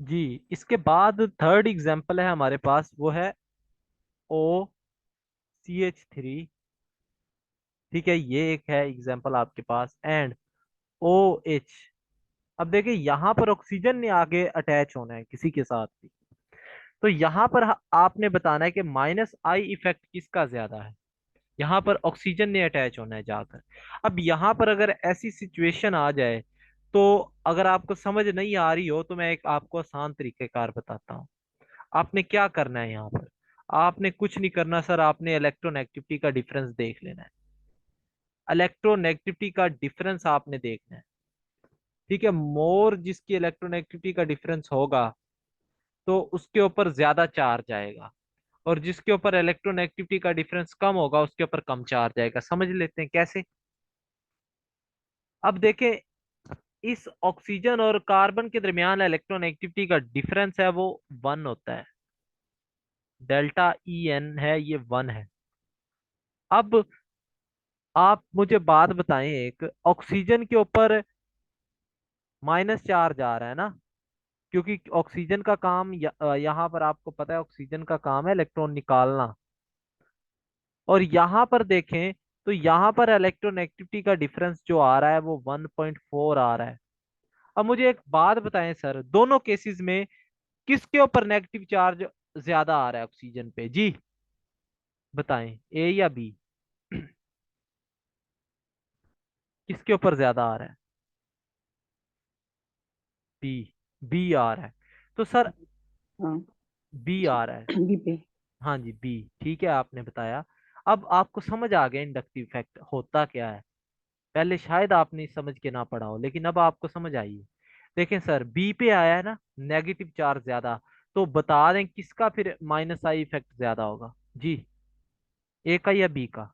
जी। इसके बाद third example है हमारे पास, वो है OCH3। ठीक है, ये एक है एग्जाम्पल आपके पास। And OH। अब देखिए यहाँ पर ऑक्सीजन ने आगे अटैच होना है किसी के साथ भी, तो यहाँ पर आपने बताना है कि माइनस आई इफेक्ट किसका ज्यादा है। यहाँ पर ऑक्सीजन ने अटैच होना है जाकर। अब यहाँ पर अगर ऐसी सिचुएशन आ जाए, तो अगर आपको समझ नहीं आ रही हो तो मैं एक आपको आसान तरीकेकार बताता हूँ। आपने क्या करना है यहाँ पर, आपने कुछ नहीं करना सर, आपने इलेक्ट्रोनेगेटिविटी का डिफरेंस देख लेना है। इलेक्ट्रोनेगेटिविटी का डिफरेंस आपने देखना है। ठीक है, मोर जिसकी इलेक्ट्रोनेगेटिविटी का डिफरेंस होगा तो उसके ऊपर ज्यादा चार्ज आएगा, और जिसके ऊपर इलेक्ट्रोनेगेटिविटी का डिफरेंस कम होगा उसके ऊपर कम चार्ज आएगा। समझ लेते हैं कैसे। अब देखें, इस ऑक्सीजन और कार्बन के दरमियान इलेक्ट्रोनेगेटिविटी का डिफरेंस है वो 1 होता है। डेल्टा EN है, ये 1 है। अब आप मुझे बात बताएं, एक ऑक्सीजन के ऊपर माइनस चार्ज आ रहा है ना, क्योंकि ऑक्सीजन का काम यहाँ पर आपको पता है ऑक्सीजन का काम है इलेक्ट्रॉन निकालना। और यहाँ पर देखें तो यहाँ पर इलेक्ट्रोनेगेटिविटी का डिफरेंस जो आ रहा है वो 1.4 आ रहा है। अब मुझे एक बात बताएं सर, दोनों केसेस में किसके ऊपर नेगेटिव चार्ज ज्यादा आ रहा है ऑक्सीजन पे जी? बताएं, A या B? किसके ऊपर ज्यादा आ रहा है? बी। बी आ रहा है। तो सर हाँ। बी आ रहा है। बी पे। हाँ जी, बी। ठीक है, आपने बताया। अब आपको समझ आ गया इंडक्टिव इफेक्ट होता क्या है। पहले शायद आपने समझ के ना पढ़ा हो, लेकिन अब आपको समझ आई है। देखें सर, बी पे आया है ना नेगेटिव चार्ज ज्यादा, तो बता दें किसका फिर माइनस आई इफेक्ट ज्यादा होगा जी? ए का या बी का?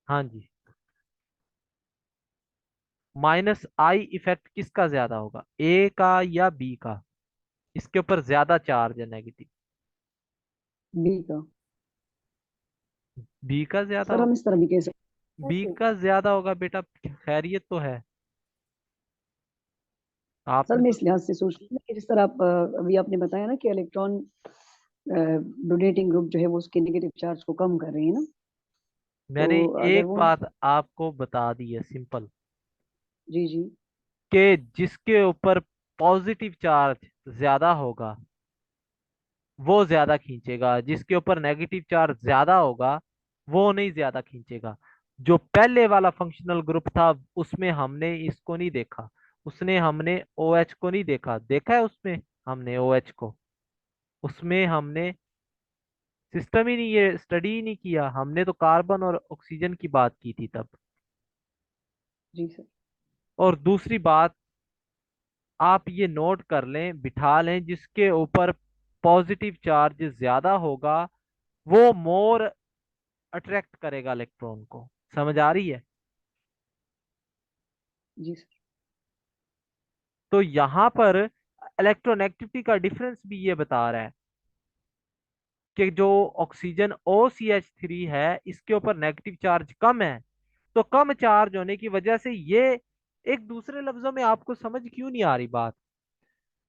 हाँ जी। माइनस आई इफेक्ट किसका ज्यादा होगा, ए का या बी का? इसके ऊपर ज्यादा चार्ज है नेगेटिव। बी का। बी का ज्यादा सर हम होगा। इस तरह भी कह सकते बी हैं। का ज्यादा होगा बेटा, खैरियत तो है। सर आपने मैं तो इस लिहाज से सोच रही हूँ कि जिस तरह आप अभी आपने बताया ना कि इलेक्ट्रॉन डोनेटिंग ग्रुप जो है वो उसके नेगेटिव चार्ज को कम कर रही है ना। तो मैंने अगर एक वो। बात आपको बता दी है सिंपल, जी जी। कि जिसके ऊपर पॉजिटिव चार्ज ज्यादा होगा वो ज्यादा खींचेगा, जिसके ऊपर नेगेटिव चार्ज ज्यादा होगा वो नहीं ज्यादा खींचेगा। जो पहले वाला फंक्शनल ग्रुप था उसमें हमने इसको नहीं देखा, उसने हमने OH को नहीं देखा, देखा है उसमें हमने OH को? उसमें हमने सिस्टम ही नहीं, ये स्टडी ही नहीं किया, हमने तो कार्बन और ऑक्सीजन की बात की थी तब। जी सर। और दूसरी बात, आप ये नोट कर लें, बिठा लें, जिसके ऊपर पॉजिटिव चार्ज ज्यादा होगा वो मोर अट्रैक्ट करेगा इलेक्ट्रॉन को। समझ आ रही है? जी सर। तो यहाँ पर इलेक्ट्रोनेगेटिविटी का डिफरेंस भी ये बता रहा है कि जो ऑक्सीजन OCH3 है इसके ऊपर नेगेटिव चार्ज कम है। तो कम चार्ज होने की वजह से ये, एक दूसरे लफ्जों में आपको समझ क्यों नहीं आ रही बात,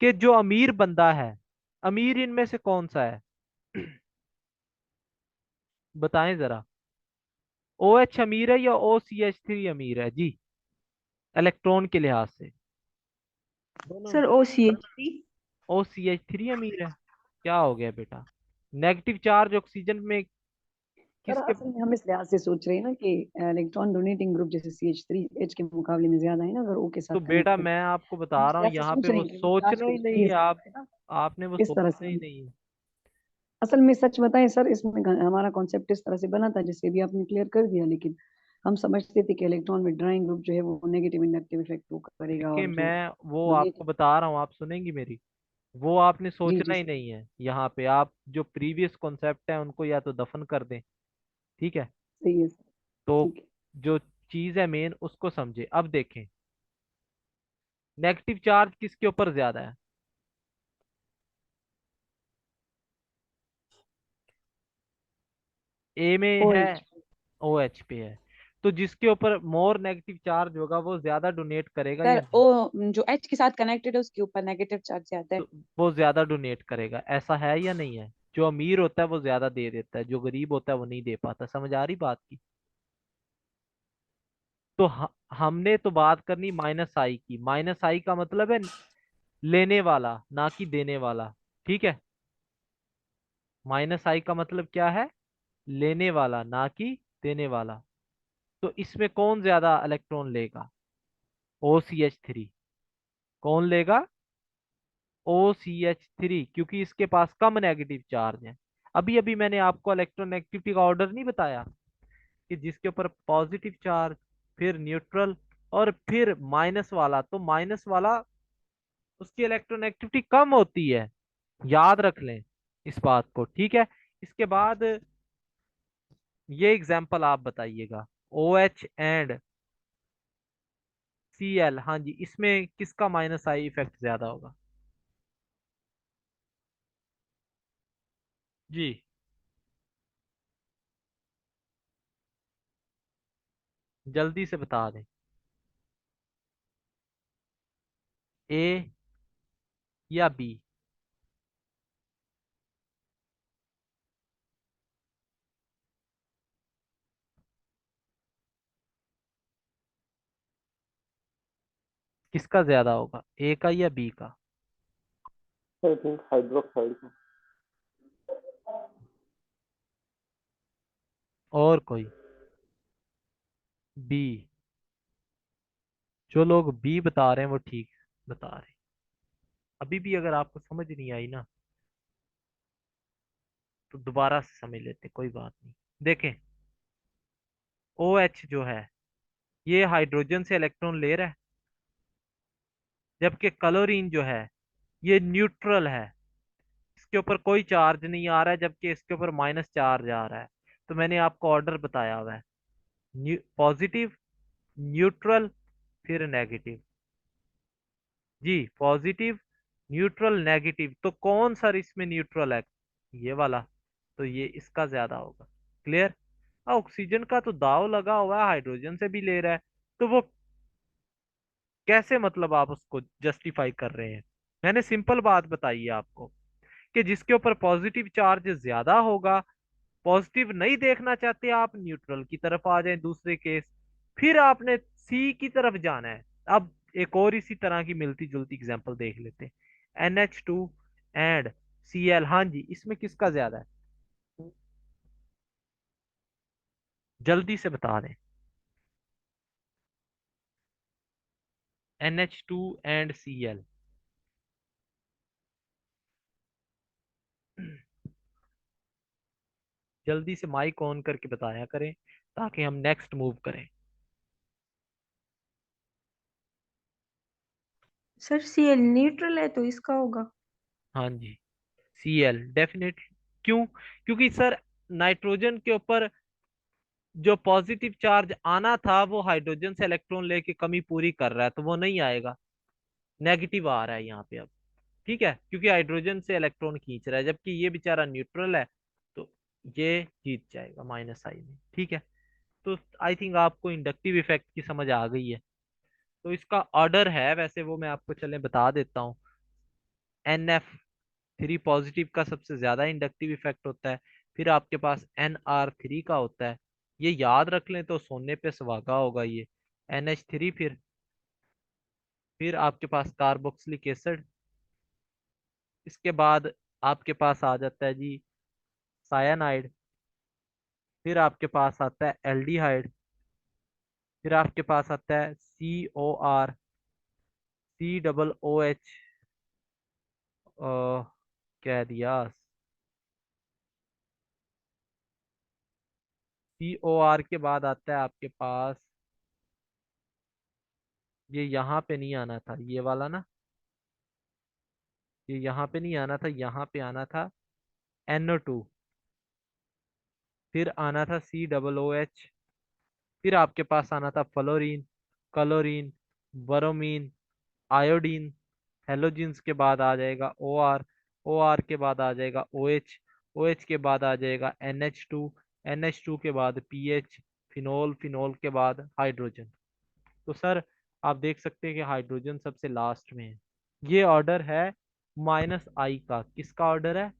कि जो अमीर बंदा है, अमीर इनमें से कौन सा है? बताएं जरा। OH अमीर है या OCH3 अमीर है जी, इलेक्ट्रॉन के लिहाज से? दोनों। Sir OCH3। OCH3 अमीर है। क्या हो गया बेटा, नेगेटिव चार्ज ऑक्सीजन में सर किसके? असल में हम इस लिहाज से सोच रहे हैं ना कि इलेक्ट्रॉन डोनेटिंग ग्रुप जैसे CH3 H के मुकाबले में ज्यादा है ना, अगर O के साथ तो कनेक्ट बेटा करें। मैं आपको हम बता इस रहा हूँ लिहाज से यहाँ पे सोच रहे वो हैं कि वो चार्ज सोचना को ही नहीं डिक्रीज है कर आप, पाए ना। आपने वो इस तरह सोचना से ही हम। नहीं है। असल में सच बताएं सर, इसमें हमारा कॉन्सेप्ट इस तरह से बना था जैसे भी आपने क्लियर कर दिया, लेकिन हम समझते थे कि इलेक्ट्रॉन विड्रॉइंग ग्रुप जो है वो नेगेटिव इंडक्टिव इफेक्ट वो करेगा, देखिए और जो मैं वो आपको डोनेटिंग। बता रहा हूँ, आप सुनेंगी मेरी? वो आपने जी सोचना जी ही सर। नहीं है यहाँ पे। आप जो प्रीवियस कॉन्सेप्ट है उनको या तो दफन कर दें। ठीक है। सही है सर। तो ठीक है। जो चीज है मेन उसको समझे। अब देखें, नेगेटिव चार्ज किसके ऊपर ज्यादा है? ए में ओ है, एच। OH पे है। तो जिसके ऊपर मोर नेगेटिव चार्ज होगा वो ज्यादा डोनेट करेगा या सर नहीं? ओ जो एच के साथ कनेक्टेड है उसके ऊपर नेगेटिव चार्ज ज्यादा है। तो वो ज्यादा डोनेट करेगा, ऐसा है या नहीं है? जो अमीर होता है वो ज्यादा दे देता है, जो गरीब होता है वो नहीं दे पाता। समझ आ रही बात की? तो हमने तो बात करनी माइनस आई की। माइनस आई का मतलब है लेने वाला, ना कि देने वाला। ठीक है, माइनस आई का मतलब क्या है? लेने वाला, ना कि देने वाला। तो इसमें कौन ज्यादा इलेक्ट्रॉन लेगा? OCH3। कौन लेगा? OCH3, क्योंकि इसके पास कम नेगेटिव चार्ज है। अभी अभी मैंने आपको इलेक्ट्रोनेगेटिविटी का ऑर्डर नहीं बताया कि जिसके ऊपर पॉजिटिव चार्ज, फिर न्यूट्रल, और फिर माइनस वाला। तो माइनस वाला उसकी इलेक्ट्रोनेगेटिविटी कम होती है। याद रख लें इस बात को, ठीक है। इसके बाद ये एग्जाम्पल आप बताइएगा, OH एंड Cl। हाँ जी, इसमें किसका माइनस आई इफेक्ट ज्यादा होगा? जी, जल्दी से बता दें। ए या बी? किसका ज्यादा होगा, ए का या बी का? आई थिंक हाइड्रोक्साइड का। और कोई? बी। जो लोग बी बता रहे हैं वो ठीक बता रहे हैं। अभी भी अगर आपको समझ नहीं आई ना, तो दोबारा से समझ लेते हैं, कोई बात नहीं। देखें, OH जो है ये हाइड्रोजन से इलेक्ट्रॉन ले रहा है, जबकि क्लोरीन जो है ये न्यूट्रल है। इसके ऊपर कोई चार्ज नहीं आ रहा है, जबकि इसके ऊपर माइनस चार्ज आ रहा है। तो मैंने आपको ऑर्डर बताया हुआ है, पॉजिटिव, न्यूट्रल, फिर नेगेटिव। जी, पॉजिटिव, न्यूट्रल, नेगेटिव। तो कौन सा इसमें न्यूट्रल है? ये वाला। तो ये इसका ज्यादा होगा। क्लियर? ऑक्सीजन का तो दाव लगा हुआ है, हाइड्रोजन से भी ले रहा है। तो वो कैसे, मतलब आप उसको जस्टिफाई कर रहे हैं? मैंने सिंपल बात बताई है आपको कि जिसके ऊपर पॉजिटिव चार्ज ज्यादा होगा, पॉजिटिव नहीं देखना चाहते आप, न्यूट्रल की तरफ आ जाए दूसरे केस। फिर आपने सी की तरफ जाना है। अब एक और इसी तरह की मिलती जुलती एग्जांपल देख लेते हैं, NH2 एंड Cl। हाँ जी, इसमें किसका ज्यादा है? जल्दी से बता दें। NH2 and Cl। जल्दी से माइक ऑन करके बताया करें ताकि हम नेक्स्ट मूव करें। सर Cl न्यूट्रल है तो इसका होगा। हाँ जी, Cl डेफिनेटली। क्यों? क्योंकि सर नाइट्रोजन के ऊपर जो पॉजिटिव चार्ज आना था वो हाइड्रोजन से इलेक्ट्रॉन लेके कमी पूरी कर रहा है, तो वो नहीं आएगा, नेगेटिव आ रहा है यहाँ पे अब। ठीक है, क्योंकि हाइड्रोजन से इलेक्ट्रॉन खींच रहा है, जबकि ये बेचारा न्यूट्रल है। तो ये जीत जाएगा माइनस आई में। ठीक है, तो आई थिंक आपको इंडक्टिव इफेक्ट की समझ आ गई है। तो इसका ऑर्डर है वैसे, वो मैं आपको चले बता देता हूँ। NF3 पॉजिटिव का सबसे ज्यादा इंडक्टिव इफेक्ट होता है। फिर आपके पास NR3 का होता है। ये याद रख लें तो सोने पे सुहागा होगा ये। NH3, फिर आपके पास कार्बोक्सिलिक एसिड। इसके बाद आपके पास आ जाता है जी सायानाइड। फिर आपके पास आता है एल्डिहाइड। फिर आपके पास आता है COR, COOH, कह दिया, COR के बाद आता है आपके पास, ये यहाँ पे नहीं आना था ये वाला ना, ये यहाँ पे नहीं आना था, यहाँ पे आना था NO2। फिर आना था COOH। फिर आपके पास आना था fluorine, chlorine, bromine, iodine. Halogens के बाद आ जाएगा OR, OR के बाद आ जाएगा OH, OH के बाद आ जाएगा NH2, NH2 के बाद PH, फिनोल, फिनोल के बाद हाइड्रोजन। तो सर आप देख सकते हैं कि हाइड्रोजन सबसे लास्ट में है। ये ऑर्डर है -I का। किसका ऑर्डर है?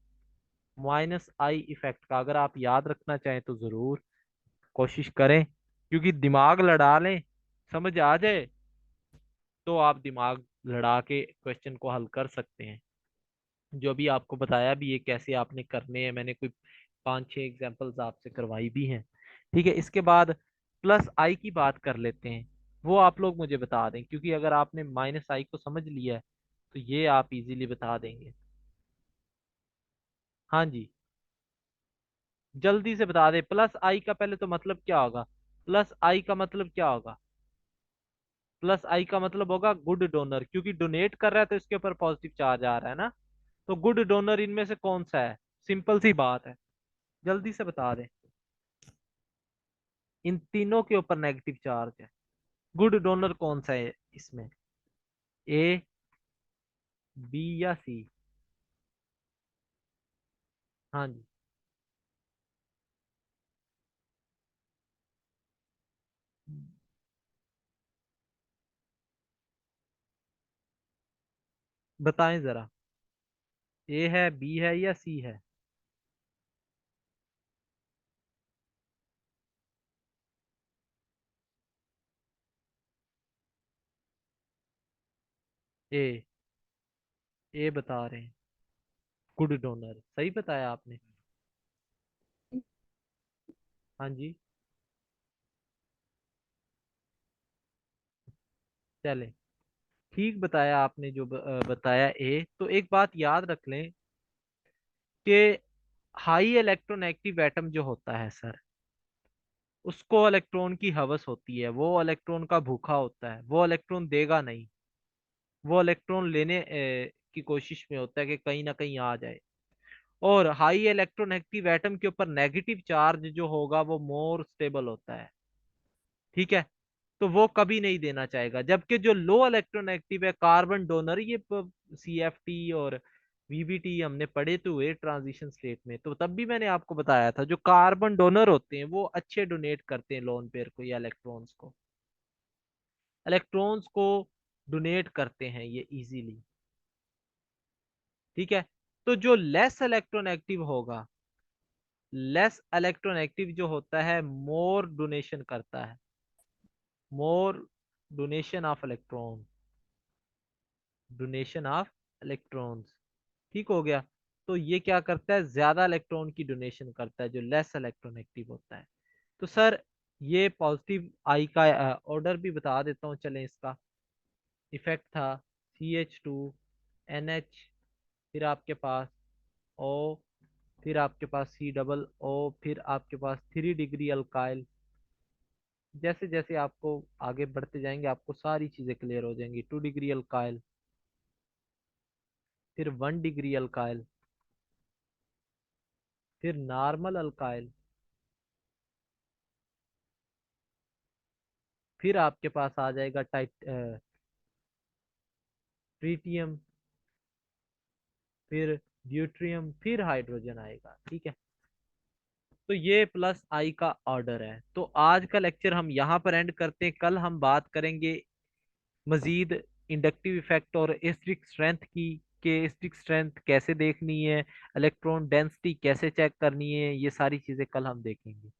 -I इफेक्ट का। अगर आप याद रखना चाहें तो जरूर कोशिश करें, क्योंकि दिमाग लड़ा लें, समझ आ जाए तो आप दिमाग लड़ा के क्वेश्चन को हल कर सकते हैं। जो भी आपको बताया भी ये कैसे आपने करने हैं, मैंने कोई 5-6 एग्जांपल्स आपसे करवाई भी हैं। ठीक है, इसके बाद +I की बात कर लेते हैं। वो आप लोग मुझे बता दें, क्योंकि अगर आपने -I को समझ लिया है तो ये आप इजीली बता देंगे। हाँ जी, जल्दी से बता दे। +I का पहले तो मतलब क्या होगा? +I का मतलब क्या होगा? +I का मतलब होगा गुड डोनर, क्योंकि डोनेट कर रहा है तो इसके ऊपर पॉजिटिव चार्ज आ रहा है ना। तो गुड डोनर इनमें से कौन सा है? सिंपल सी बात है, जल्दी से बता दें। इन तीनों के ऊपर नेगेटिव चार्ज है। गुड डोनर कौन सा है इसमें? ए, बी या सी? हाँ जी, बताएं जरा। ए है, बी है या सी है? ए, ए बता रहे हैं गुड डोनर। सही बताया आपने। हाँ जी, चले, ठीक बताया आपने। जो बताया ए, तो एक बात याद रख लें कि हाई इलेक्ट्रोनेगेटिव एटम जो होता है सर, उसको इलेक्ट्रॉन की हवस होती है, वो इलेक्ट्रॉन का भूखा होता है, वो इलेक्ट्रॉन देगा नहीं, वो इलेक्ट्रॉन लेने की कोशिश में होता है कि कहीं ना कहीं आ जाए। और हाई इलेक्ट्रोनेगेटिव एटम के ऊपर नेगेटिव चार्ज जो होगा वो मोर स्टेबल होता है। ठीक है, तो वो कभी नहीं देना चाहेगा। जबकि जो लो इलेक्ट्रोनेगेटिव है, कार्बन डोनर, ये CFT और VBT हमने पढ़े तो हुए ट्रांजिशन स्टेट में, तो तब भी मैंने आपको बताया था जो कार्बन डोनर होते हैं वो अच्छे डोनेट करते हैं लोन पेयर को या इलेक्ट्रॉन्स को। इलेक्ट्रॉन्स को डोनेट करते हैं ये इजीली। ठीक है, तो जो लेस इलेक्ट्रोनेगेटिव होगा, लेस इलेक्ट्रोनेगेटिव जो होता है मोर डोनेशन करता है, more donation of electron, donation of electrons. ठीक हो गया। तो ये क्या करता है? ज्यादा इलेक्ट्रॉन की डोनेशन करता है जो लेस इलेक्ट्रोनेगेटिव होता है। तो सर ये पॉजिटिव आई का ऑर्डर भी बता देता हूँ, चलें। इसका इफेक्ट था CH2NH, फिर आपके पास O, फिर आपके पास C+O, फिर आपके पास 3 डिग्री अल्काइल। जैसे जैसे आपको आगे बढ़ते जाएंगे आपको सारी चीजें क्लियर हो जाएंगी। 2 डिग्री अल्काइल, फिर 1 डिग्री अल्काइल, फिर नॉर्मल अल्काइल, फिर आपके पास आ जाएगा ट्रीटियम, फिर ड्यूट्रियम, फिर हाइड्रोजन आएगा। ठीक है, तो ये +I का ऑर्डर है। तो आज का लेक्चर हम यहाँ पर एंड करते हैं। कल हम बात करेंगे मजीद इंडक्टिव इफेक्ट और एसिडिक स्ट्रेंथ की, कि एसिडिक स्ट्रेंथ कैसे देखनी है, इलेक्ट्रॉन डेंसिटी कैसे चेक करनी है, ये सारी चीजें कल हम देखेंगे।